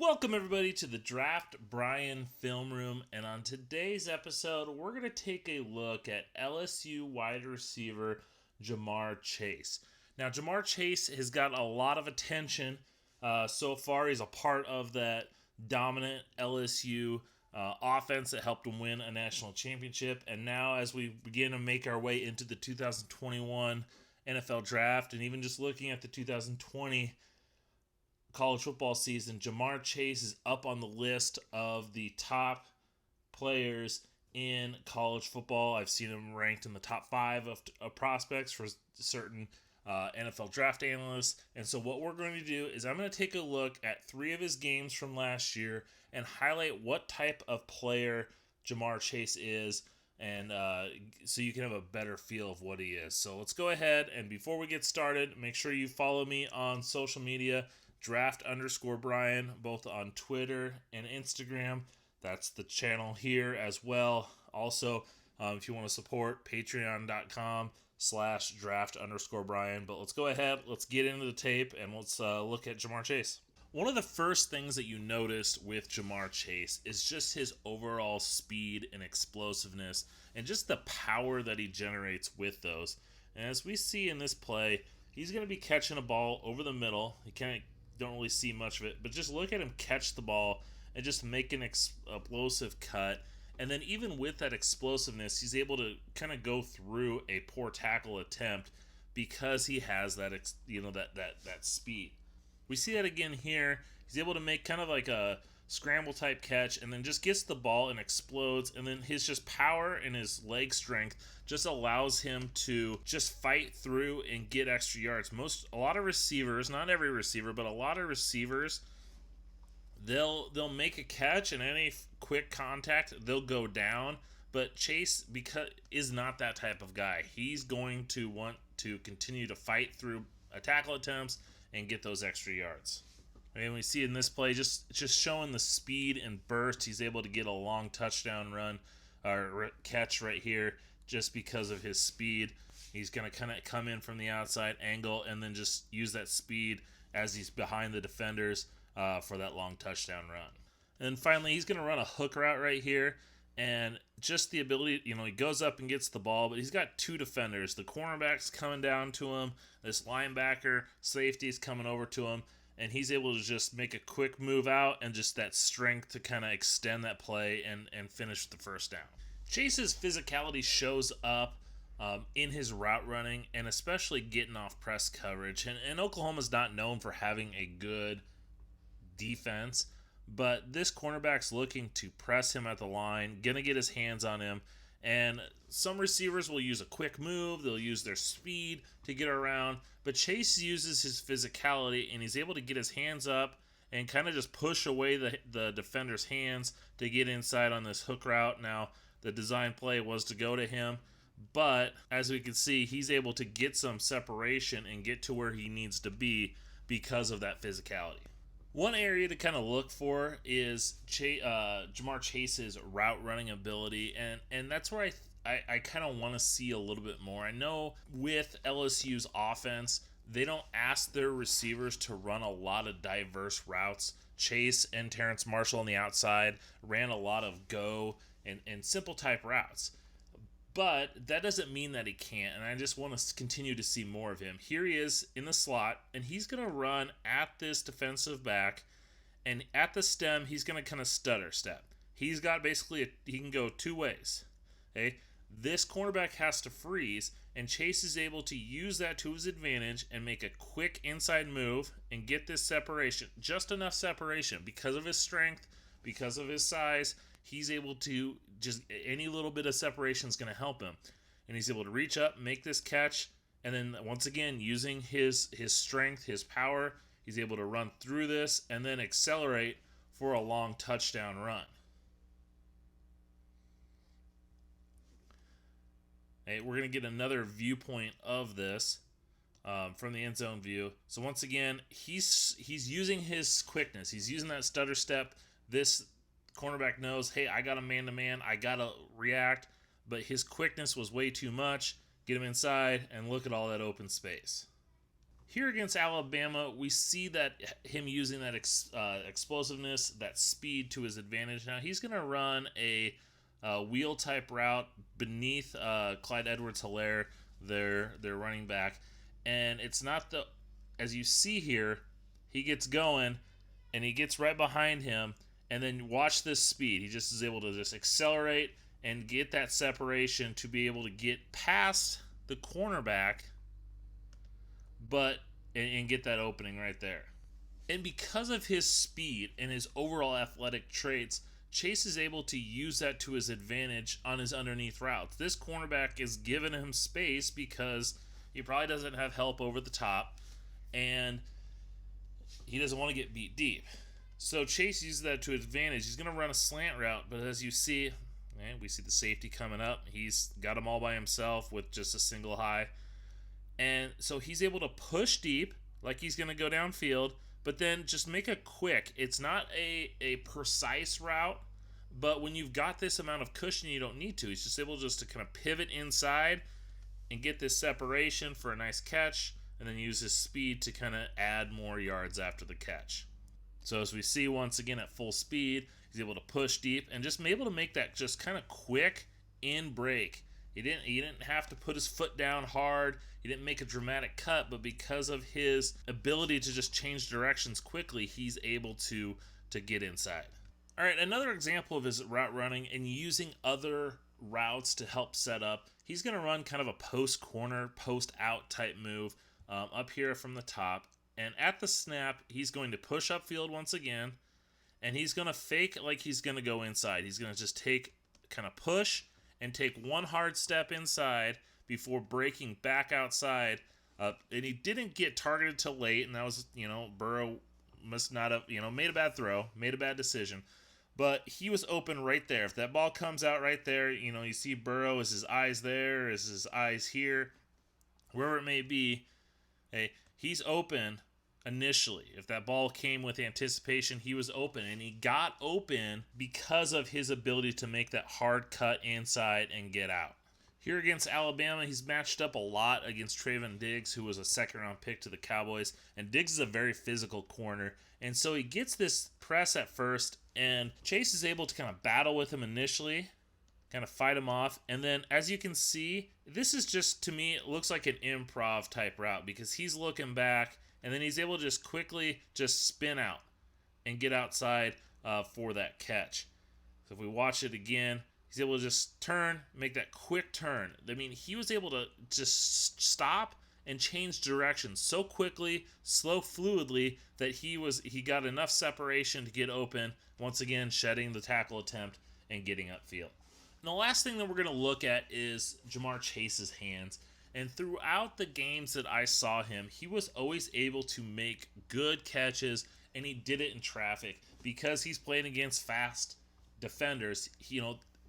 Welcome everybody to the Draft Brian Film Room, and on today's episode we're going to take a look at LSU wide receiver Jamar Chase. Now Jamar Chase has got a lot of attention so far. He's a part of that dominant LSU offense that helped him win a national championship, and now as we begin to make our way into the 2021 NFL Draft and even just looking at the 2020 college football season, Jamar Chase is up on the list of the top players in college football. I've seen him ranked in the top 5 of prospects for certain NFL draft analysts. And so what we're going to do is I'm going to take a look at 3 of his games from last year and highlight what type of player Jamar Chase is, and so you can have a better feel of what he is. So let's go ahead, and before we get started, make sure you follow me on social media, draft_Brian, both on Twitter and Instagram. That's the channel here as well. Also, if you want to support, patreon.com/draft_Brian. But let's go ahead, let's get into the tape, and let's look at Jamar Chase. One of the first things that you notice with Jamar Chase is just his overall speed and explosiveness and just the power that he generates with those. And as we see in this play, he's going to be catching a ball over the middle. He don't really see much of it, but just look at him catch the ball and just make an explosive cut. And then even with that explosiveness, he's able to kind of go through a poor tackle attempt because he has that that speed. We see that again here. He's able to make kind of like a scramble type catch and then just gets the ball and explodes, and then his just power and his leg strength just allows him to just fight through and get extra yards. A lot of receivers, not every receiver, but a lot of receivers, they'll make a catch and any quick contact they'll go down, but Chase is not that type of guy. He's going to want to continue to fight through tackle attempts and get those extra yards. And we see in this play just showing the speed and burst. He's able to get a long touchdown run or catch right here just because of his speed. He's going to kind of come in from the outside angle and then just use that speed as he's behind the defenders for that long touchdown run. And finally, he's going to run a hook route right here. And just the ability, he goes up and gets the ball, but he's got 2 defenders. The cornerback's coming down to him. This linebacker, safety's coming over to him. And he's able to just make a quick move out and just that strength to kind of extend that play and finish the first down. Chase's physicality shows up in his route running and especially getting off press coverage. And Oklahoma's not known for having a good defense, but this cornerback's looking to press him at the line, going to get his hands on him. And some receivers will use a quick move. They'll use their speed to get around. But Chase uses his physicality, and he's able to get his hands up and kind of just push away the defender's hands to get inside on this hook route. Now, the design play was to go to him, but as we can see, he's able to get some separation and get to where he needs to be because of that physicality. One area to kind of look for is Jamar Chase's route running ability, and that's where I kind of want to see a little bit more. I know with LSU's offense, they don't ask their receivers to run a lot of diverse routes. Chase and Terrence Marshall on the outside ran a lot of go and simple type routes. But that doesn't mean that he can't, and I just want to continue to see more of him. Here he is in the slot, and he's going to run at this defensive back, and at the stem, he's going to kind of stutter step. He's got basically, he can go 2 ways. Okay, this cornerback has to freeze, and Chase is able to use that to his advantage and make a quick inside move and get this separation, just enough separation because of his strength, because of his size. He's able to just any little bit of separation is going to help him, and he's able to reach up, make this catch, and then once again using his strength, his power, he's able to run through this and then accelerate for a long touchdown run. Hey, we're going to get another viewpoint of this from the end zone view. So once again, he's using his quickness. He's using that stutter step. This cornerback knows, hey, I got a man-to-man. I got to react. But his quickness was way too much. Get him inside, and look at all that open space. Here against Alabama, we see that him using that explosiveness, that speed to his advantage. Now he's going to run a wheel type route beneath Clyde Edwards-Helaire, their running back, and it's not the, as you see here, he gets going and he gets right behind him, and then watch this speed. He just is able to just accelerate and get that separation to be able to get past the cornerback, but and get that opening right there. And because of his speed and his overall athletic traits, Chase is able to use that to his advantage on his underneath routes. This cornerback is giving him space because he probably doesn't have help over the top, and he doesn't want to get beat deep. So Chase uses that to his advantage. He's going to run a slant route, but as you see, we see the safety coming up. He's got him all by himself with just a single high. And so he's able to push deep like he's going to go downfield, but then just make a quick. It's not a precise route, but when you've got this amount of cushion, you don't need to. He's just able just to kind of pivot inside and get this separation for a nice catch, and then use his speed to kind of add more yards after the catch. So as we see once again at full speed, he's able to push deep and just be able to make that just kind of quick in break. He didn't have to put his foot down hard. He didn't make a dramatic cut, but because of his ability to just change directions quickly, he's able to get inside. All right, another example of his route running and using other routes to help set up. He's going to run kind of a post corner, post out type move up here from the top. And at the snap, he's going to push upfield once again, and he's going to fake like he's going to go inside. He's going to just kind of push and take one hard step inside before breaking back outside. And he didn't get targeted till late, and that was, Burrow must not have, made a bad throw, made a bad decision. But he was open right there. If that ball comes out right there, you see Burrow, is his eyes there, is his eyes here, wherever it may be, hey, he's open initially. If that ball came with anticipation, he was open, and he got open because of his ability to make that hard cut inside and get out. Here against Alabama, he's matched up a lot against Trayvon Diggs, who was a second-round pick to the Cowboys, and Diggs is a very physical corner, and so he gets this press at first, and Chase is able to kind of battle with him initially, kind of fight him off, and then as you can see, this is just, to me, it looks like an improv type route because he's looking back, and then he's able to just quickly just spin out and get outside for that catch. So if we watch it again, he's able to just turn, make that quick turn. I mean, he was able to just stop and change direction so quickly, slow fluidly, that he got enough separation to get open, once again shedding the tackle attempt and getting upfield. And the last thing that we're going to look at is Jamar Chase's hands. And throughout the games that I saw him, he was always able to make good catches, and he did it in traffic because he's playing against fast defenders.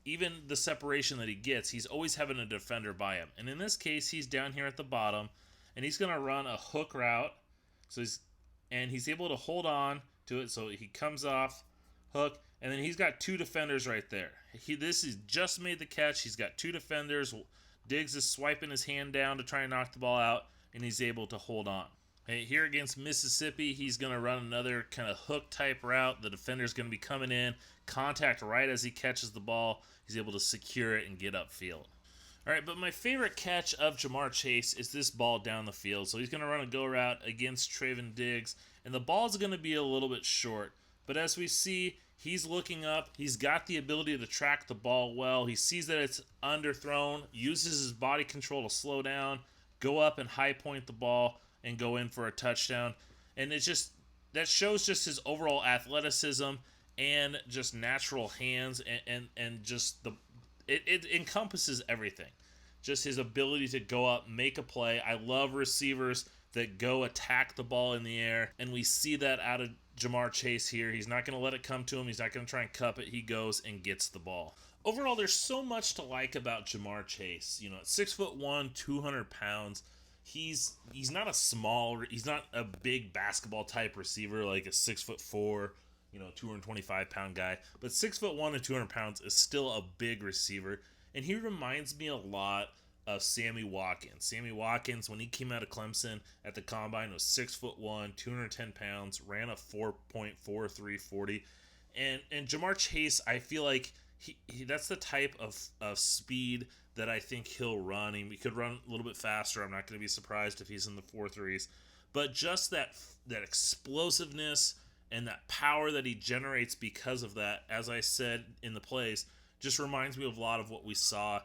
Even the separation that he gets, he's always having a defender by him. And in this case, he's down here at the bottom, and he's going to run a hook route. So he's able to hold on to it. So he comes off, hook, and then he's got two defenders right there. He's just made the catch. He's got two defenders. Diggs is swiping his hand down to try and knock the ball out, and he's able to hold on. Hey, here against Mississippi, he's going to run another kind of hook type route. The defender's going to be coming in, contact right as he catches the ball. He's able to secure it and get upfield. All right, but my favorite catch of Jamar Chase is this ball down the field. So he's going to run a go route against Trayvon Diggs, and the ball's going to be a little bit short. But as we see, he's looking up. He's got the ability to track the ball well. He sees that it's underthrown, uses his body control to slow down, go up and high point the ball, and go in for a touchdown. And that shows just his overall athleticism and just natural hands and just it encompasses everything. Just his ability to go up, make a play. I love receivers that go attack the ball in the air, and we see that out of Jamar Chase here. He's not going to let it come to him. He's not going to try and cup it. He goes and gets the ball. Overall, there's so much to like about Jamar Chase. At 6'1", 200 pounds, he's not he's not a big basketball type receiver like a 6'4", 225 pound guy. But 6'1" and 200 pounds is still a big receiver, and he reminds me a lot of Sammy Watkins. Sammy Watkins, when he came out of Clemson at the combine, was 6'1", 210 pounds, ran a 4.4340. And Jamar Chase, I feel like he that's the type of speed that I think he'll run. He could run a little bit faster. I'm not going to be surprised if he's in the 4.3s. But just that explosiveness and that power that he generates because of that, as I said in the plays, just reminds me of a lot of what we saw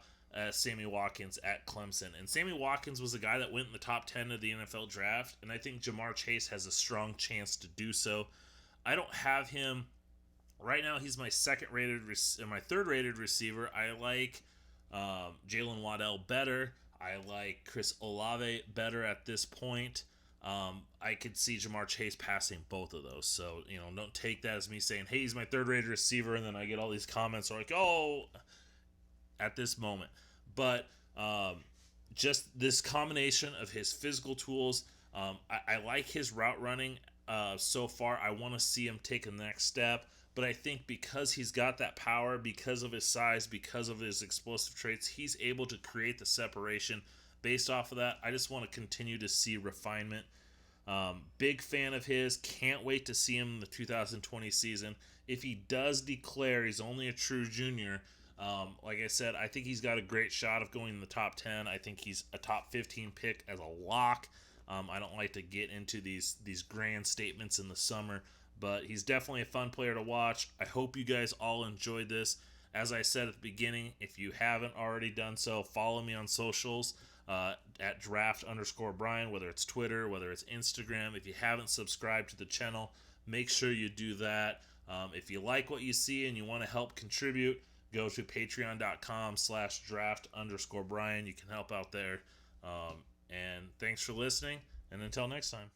Sammy Watkins at Clemson. And Sammy Watkins was a guy that went in the top 10 of the NFL draft, and I think Jamar Chase has a strong chance to do so. I don't have him right now. He's my my third rated receiver. I like Jalen Waddell better. I like Chris Olave better at this point. I could see Jamar Chase passing both of those. So, don't take that as me saying, hey, he's my third rated receiver, and then I get all these comments like, oh, at this moment. But just this combination of his physical tools, I like his route running so far. I want to see him take a next step. But I think because he's got that power, because of his size, because of his explosive traits, he's able to create the separation based off of that. I just want to continue to see refinement. Big fan of his. Can't wait to see him in the 2020 season. If he does declare he's only a true junior, like I said, I think he's got a great shot of going in the top 10. I think he's a top 15 pick as a lock. I don't like to get into these grand statements in the summer, but he's definitely a fun player to watch. I hope you guys all enjoyed this. As I said at the beginning, if you haven't already done so, follow me on socials at draft_Brian, whether it's Twitter, whether it's Instagram. If you haven't subscribed to the channel, make sure you do that. If you like what you see and you want to help contribute, go to patreon.com/draft_Brian. You can help out there. And thanks for listening. And until next time.